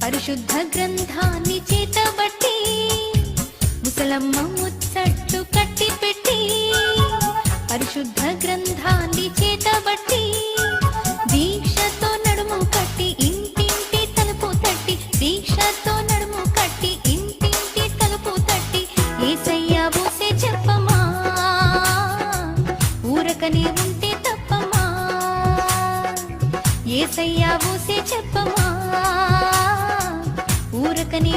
పరిశుద్ధ గ్రంథాన్ని చేతబట్టి ముసలమ్మ ముచ్చట్లు కట్టి పెట్టి పరిశుద్ధ గ్రంథాన్ని చేతబట్టి దీక్షతో నడుము కట్టి ఇంటింటి తలుపు తట్టి దీక్షతో నడుము కట్టి ఇంటింటి తలుపు తట్టి యేసయ్య ఊసే చెప్పమా ఊరకనే ఉంటే తప్పమా యేసయ్య ఊసే చెప్పమా ఊరకనే